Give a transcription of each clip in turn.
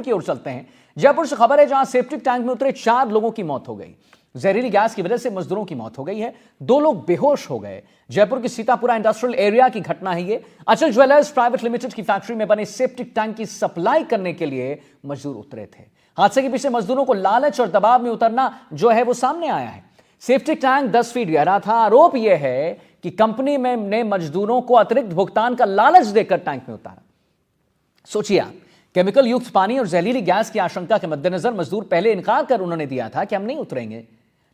की ओर चलते हैं। जयपुर से खबर है जहां सेप्टिक टैंक में उतरे 4 लोगों की मौत हो गई। जहरीली गैस की वजह से मजदूरों की मौत हो गई है। 2 लोग बेहोश हो गए। जयपुर के सीतापुरा इंडस्ट्रियल एरिया की घटना है ये। अचल ज्वेलर्स प्राइवेट लिमिटेड की फैक्ट्री में बने सेप्टिक टैंक की सप्लाई करने के लिए मजदूर उतरे थे। हादसे के पीछे मजदूरों को लालच और दबाव में उतरना जो है वो सामने आया है। सेप्टिक टैंक 10 फीट गहरा था। आरोप यह है कि कंपनी में ने मजदूरों को अतिरिक्त भुगतान का लालच देकर टैंक में उतारा। सोचिए आप, केमिकल युक्त पानी और जहरीली गैस की आशंका के मद्देनजर मजदूर पहले इनकार कर उन्होंने दिया था कि हम नहीं उतरेंगे,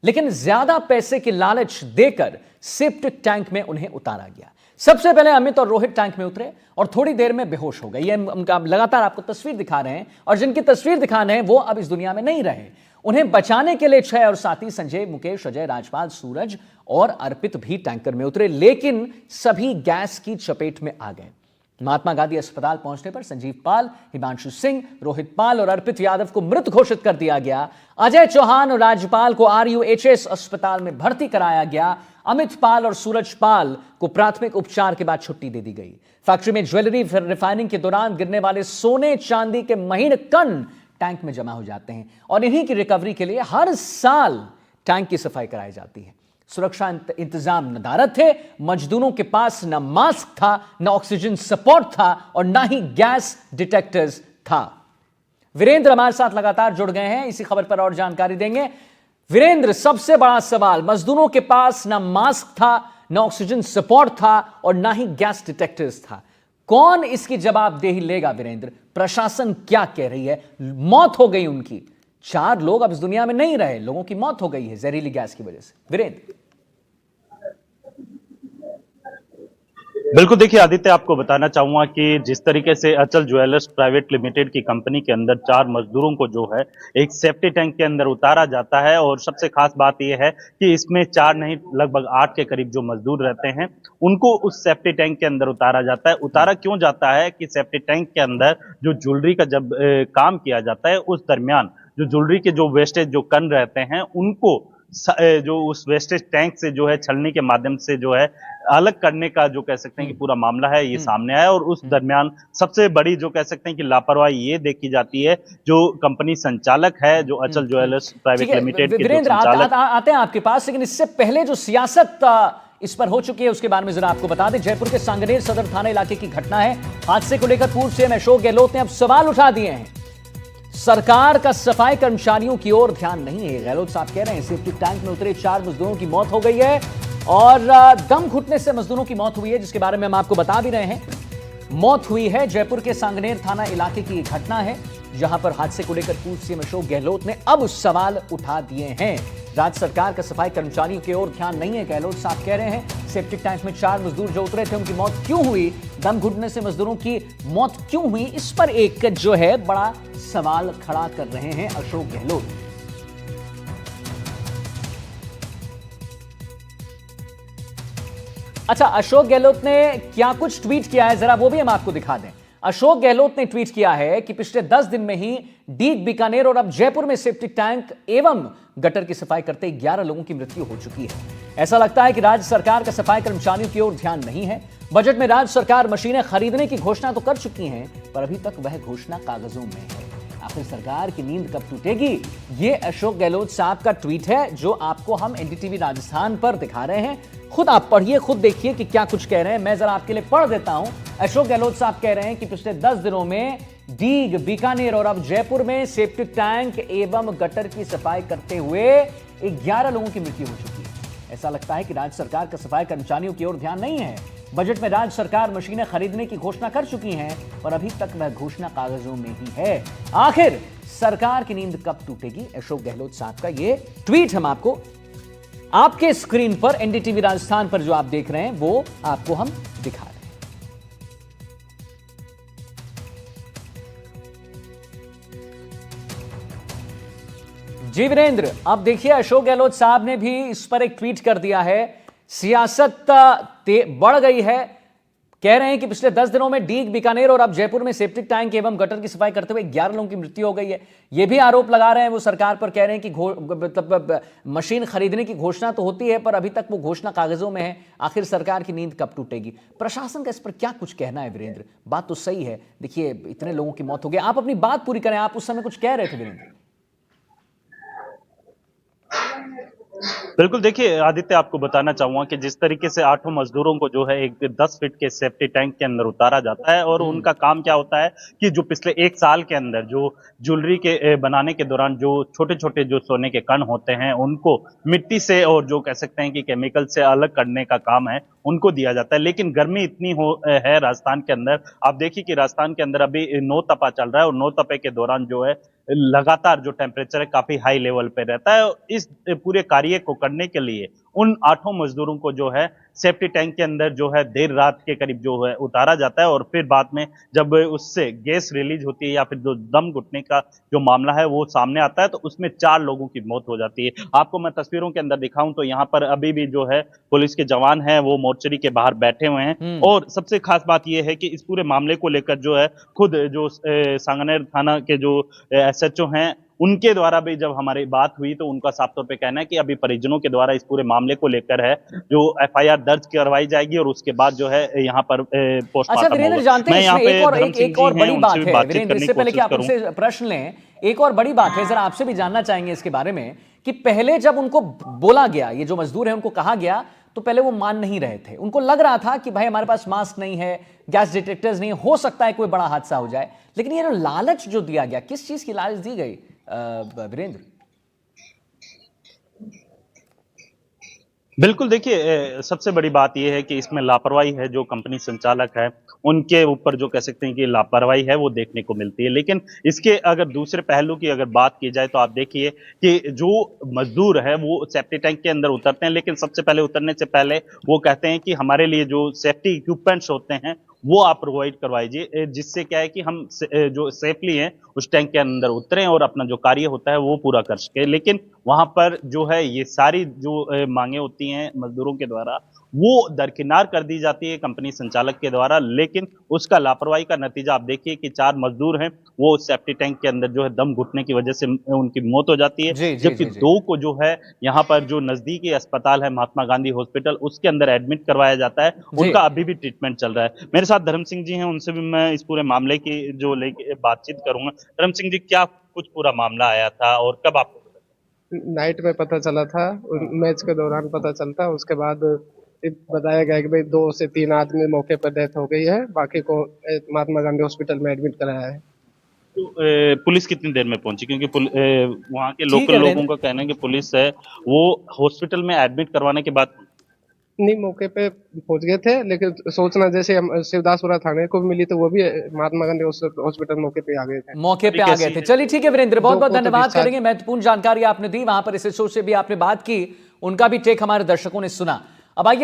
लेकिन ज्यादा पैसे की लालच देकर सेप्टिक टैंक में उन्हें उतारा गया। सबसे पहले अमित और रोहित टैंक में उतरे और थोड़ी देर में बेहोश हो गए। ये उनका लगातार आपको तस्वीर दिखा रहे हैं और जिनकी तस्वीर दिखा रहे हैं वो अब इस दुनिया में नहीं रहे। उन्हें बचाने के लिए 6 और साथी संजय, मुकेश, अजय, राजपाल, सूरज और अर्पित भी टैंकर में उतरे, लेकिन सभी गैस की चपेट में आ गए। महात्मा गांधी अस्पताल पहुंचने पर संजीव पाल, हिमांशु सिंह, रोहित पाल और अर्पित यादव को मृत घोषित कर दिया गया। अजय चौहान और राजपाल को RUHS अस्पताल में भर्ती कराया गया। अमित पाल और सूरज पाल को प्राथमिक उपचार के बाद छुट्टी दे दी गई। फैक्ट्री में ज्वेलरी रिफाइनिंग के दौरान गिरने वाले सोने चांदी के महीन कण टैंक में जमा हो जाते हैं और इन्हीं की रिकवरी के लिए हर साल टैंक की सफाई कराई जाती है। सुरक्षा इंतजाम नदारद थे। मजदूरों के पास न मास्क था, न ऑक्सीजन सपोर्ट था और न ही गैस डिटेक्टर्स था। वीरेंद्र हमारे साथ लगातार जुड़ गए हैं, इसी खबर पर और जानकारी देंगे। वीरेंद्र, सबसे बड़ा सवाल, मजदूरों के पास न मास्क था, न ऑक्सीजन सपोर्ट था और न ही गैस डिटेक्टर्स था। कौन इसकी जवाबदेही लेगा वीरेंद्र? प्रशासन क्या कह रही है? मौत हो गई उनकी, 4 लोग अब इस दुनिया में नहीं रहे, लोगों की मौत हो गई है जहरीली गैस की वजह से। वीरेंद्र। बिल्कुल, देखिए आदित्य, आपको बताना चाहूंगा कि जिस तरीके से अचल ज्वेलर्स प्राइवेट लिमिटेड की कंपनी के अंदर 4 मजदूरों को जो है एक सेफ्टी टैंक के अंदर उतारा जाता है और सबसे खास बात यह है कि इसमें 4 नहीं लगभग 8 के करीब जो मजदूर रहते हैं उनको उस सेफ्टी टैंक के अंदर उतारा जाता है। उतारा क्यों जाता है कि सेफ्टी टैंक के अंदर जो ज्वेलरी का जब काम किया जाता है उस दरमियान जो ज्वेलरी के जो वेस्टेज जो कण रहते हैं उनको जो उस वेस्टेज टैंक से जो है छलनी के माध्यम से जो है अलग करने का जो कह सकते हैं कि पूरा मामला है ये सामने आया। और उस दरमियान सबसे बड़ी जो कह सकते हैं कि लापरवाही ये देखी जाती है जो कंपनी संचालक है, जो अचल ज्वेलर्स प्राइवेट लिमिटेड के वीरेंद्र, आते हैं आपके पास, लेकिन इससे पहले जो सियासत इस पर हो चुकी है उसके बारे में जरा आपको बता दें। जयपुर के सांगनेर सदर थाना इलाके की घटना है। हादसे को लेकर पूर्व सीएम अशोक गहलोत ने अब सवाल उठा दिए हैं। सरकार का सफाई कर्मचारियों की ओर ध्यान नहीं है। गहलोत साहब कह रहे हैं सेप्टिक टैंक में उतरे 4 मजदूरों की मौत हो गई है और दम घुटने से मजदूरों की मौत हुई है, जिसके बारे में हम आपको बता भी रहे हैं। मौत हुई है, जयपुर के सांगनेर थाना इलाके की घटना है, जहां पर हादसे को लेकर पूर्व सीएम अशोक गहलोत ने अब सवाल उठा दिए हैं। राज्य सरकार का सफाई कर्मचारियों की ओर ध्यान नहीं है, गहलोत साहब कह रहे हैं। सेप्टिक टैंक में 4 मजदूर जो उतरे थे उनकी मौत क्यों हुई, दम घुटने से मजदूरों की मौत क्यों हुई, इस पर एक जो है बड़ा सवाल खड़ा कर रहे हैं अशोक गहलोत। अच्छा, अशोक गहलोत ने क्या कुछ ट्वीट किया है जरा वो भी हम आपको दिखा दें। अशोक गहलोत ने ट्वीट किया है कि पिछले 10 दिन में ही डीग, बीकानेर और अब जयपुर में सेप्टिक टैंक एवं गटर की सफाई करते 11 लोगों की मृत्यु हो चुकी है। ऐसा लगता है कि राज्य सरकार का सफाई कर्मचारियों की ओर ध्यान नहीं है। बजट में राज्य सरकार मशीनें खरीदने की घोषणा तो कर चुकी है, पर अभी तक वह घोषणा कागजों में है। आखिर सरकार की नींद कब टूटेगी? ये अशोक गहलोत साहब का ट्वीट है जो आपको हम NDTV राजस्थान पर दिखा रहे हैं। खुद आप पढ़िए, खुद देखिए कि क्या कुछ कह रहे हैं। मैं जरा आपके लिए पढ़ देता हूं। अशोक गहलोत साहब कह रहे हैं कि पिछले 10 दिनों में डीग, बीकानेर और अब जयपुर में सेप्टिक टैंक एवं गटर की सफाई करते हुए 11 लोगों की मृत्यु हो चुकी है। ऐसा लगता है कि राज्य सरकार का सफाई कर्मचारियों की ओर ध्यान नहीं है। बजट में राज्य सरकार मशीनें खरीदने की घोषणा कर चुकी है, और अभी तक वह घोषणा कागजों में ही है। आखिर सरकार की नींद कब टूटेगी? अशोक गहलोत साहब का ये ट्वीट हम आपको आपके स्क्रीन पर NDTV राजस्थान पर जो आप देख रहे हैं वो आपको हम दिखा रहे हैं। जी वीरेंद्र, अब देखिए अशोक गहलोत साहब ने भी इस पर एक ट्वीट कर दिया है। सियासत बढ़ गई है, कह रहे हैं कि पिछले 10 दिनों में डीग, बीकानेर और अब जयपुर में सेप्टिक टैंक एवं गटर की सफाई करते हुए 11 लोगों की मृत्यु हो गई है। यह भी आरोप लगा रहे हैं वो सरकार पर, कह रहे हैं कि मतलब मशीन खरीदने की घोषणा तो होती है पर अभी तक वो घोषणा कागजों में है। आखिर सरकार की नींद कब टूटेगी? प्रशासन का इस पर क्या कुछ कहना है वीरेंद्र? बात तो सही है, देखिए इतने लोगों की मौत हो गई। आप अपनी बात पूरी करें, आप उस समय कुछ कह रहे थे वीरेंद्र। बिल्कुल, देखिए आदित्य, आपको बताना चाहूंगा कि जिस तरीके से 8 मजदूरों को जो है एक 10 फीट के सेफ्टी टैंक के अंदर उतारा जाता है और उनका काम क्या होता है कि जो पिछले 1 साल के अंदर जो ज्वेलरी के बनाने के दौरान जो छोटे-छोटे जो सोने के कण होते हैं, उनको मिट्टी से और जो कह सकते हैं कि केमिकल से अलग करने का काम है, उनको दिया जाता है। लेकिन गर्मी इतनी है राजस्थान के अंदर, आप देखिए कि राजस्थान के अंदर अभी 9 तपा चल रहा है और 9 तपे के दौरान जो है लगातार जो टेम्परेचर है काफी हाई लेवल पे रहता है। इस पूरे कार्य को करने के लिए उन 8 मजदूरों को जो है सेफ्टी टैंक के अंदर जो है देर रात के करीब जो है उतारा जाता है और फिर बाद में जब उससे गैस रिलीज होती है या फिर जो दम घुटने का जो मामला है वो सामने आता है तो उसमें 4 लोगों की मौत हो जाती है। आपको मैं तस्वीरों के अंदर दिखाऊं तो यहाँ पर अभी भी जो है पुलिस के जवान हैं वो मोर्चरी के बाहर बैठे हुए हैं और सबसे खास बात यह है कि इस पूरे मामले को लेकर जो है खुद जो सांगनेर थाना के जो एसएचओ हैं उनके द्वारा भी जब हमारी बात हुई तो उनका साफ तौर पे कहना है कि अभी परिजनों के द्वारा इस पूरे मामले को लेकर है जो एफआईआर दर्ज करवाई जाएगी और उसके बाद जो है यहाँ पर अच्छा पोस्टमार्टम वीरेंद्र, होगा। जानते हैं मैं यहाँ इसमें पे एक और बड़ी बात है वीरेंद्र, इससे पहले कि आप करूँ। उनसे प्रश्न लें, एक और बड़ी बात है, जरा आपसे भी जानना चाहेंगे इसके बारे में कि पहले जब उनको बोला गया, ये जो मजदूर है उनको कहा गया तो पहले वो मान नहीं रहे थे। उनको लग रहा था कि भाई हमारे पास मास्क नहीं है, गैस डिटेक्टर्स नहीं, हो सकता है कोई बड़ा हादसा हो जाए। लेकिन ये जो लालच जो दिया गया, किस चीज की लालच दी गई वीरेंद्र? बिल्कुल, देखिए सबसे बड़ी बात ये है कि इसमें लापरवाही है, जो कंपनी संचालक है, उनके ऊपर जो कह सकते हैं कि लापरवाही है, वो देखने को मिलती है। लेकिन इसके अगर दूसरे पहलू की अगर बात की जाए, तो आप देखिए कि जो मज़दूर है, वो सेफ्टी टैंक के अंदर उतरते हैं, लेकिन सबसे पहले उतरने से पहले वो कहते हैं कि हमारे लिए जो सेफ्टी इक्विपमेंट्स होते हैं, वो आप प्रोवाइड करवाइए, जिससे क्या है कि हम जो सेफली हैं, उस टैंक के अंदर उतरें और अपना जो कार्य होता है, वो पूरा कर सकें। लेकिन वहाँ पर जो है, ये सारी जो माँगें होती हैं मज़दूरों के द्वारा, वो दरकिनार कर दी जाती है कंपनी संचालक के द्वारा। लेकिन उसका लापरवाही का नतीजा आप देखिए कि 4 मज़दूर हैं, वो सेफ्टी टैंक के अंदर जो है दम घुटने की वजह से उनकी मौत हो जाती है। जी जी जबकि जी जी 2 को जो है यहाँ पर जो नज़दीकी अस्पताल है महात्मा गांधी हॉस्पिटल, उसके अंदर एडमिट करवाया जाता है। जी। उनका अभी भी ट्रीटमेंट चल रहा है। मेरे साथ धर्म सिंह जी हैं, उनसे भी मैं इस पूरे मामले की जो लेके बातचीत करूँगा। धर्म सिंह जी, क्या कुछ पूरा मामला आया था और कब आपको नाइट में पता चला था, मैच के दौरान पता चलता, उसके बाद बताया गया कि भाई 2 से 3 आदमी मौके पर डेथ हो गई है, बाकी को महात्मा गांधी हॉस्पिटल में एडमिट कराया है। तो पुलिस कितनी देर में पहुंची? क्योंकि वहाँ के ठीक लोकल है लोगों वीरेंद्र। का कहना है कि पुलिस है वो हॉस्पिटल में एडमिट करवाने के बाद नहीं, मौके पे पहुंच गए थे, लेकिन सूचना जैसे हम शिवदासपुरा थाने को मिली तो वो भी महात्मा गांधी हॉस्पिटल मौके पे आ गए थे। मौके पे आ तरीके गए से थे। चलिए ठीक है वीरेंद्र, बहुत 2 बहुत को तो धन्यवाद डिस्चार्ज करेंगे, महत्वपूर्ण जानकारी आपने दी। वहां पर एसएचओ से भी आपने बात की, उनका भी टेक हमारे दर्शकों ने सुना। अब आइए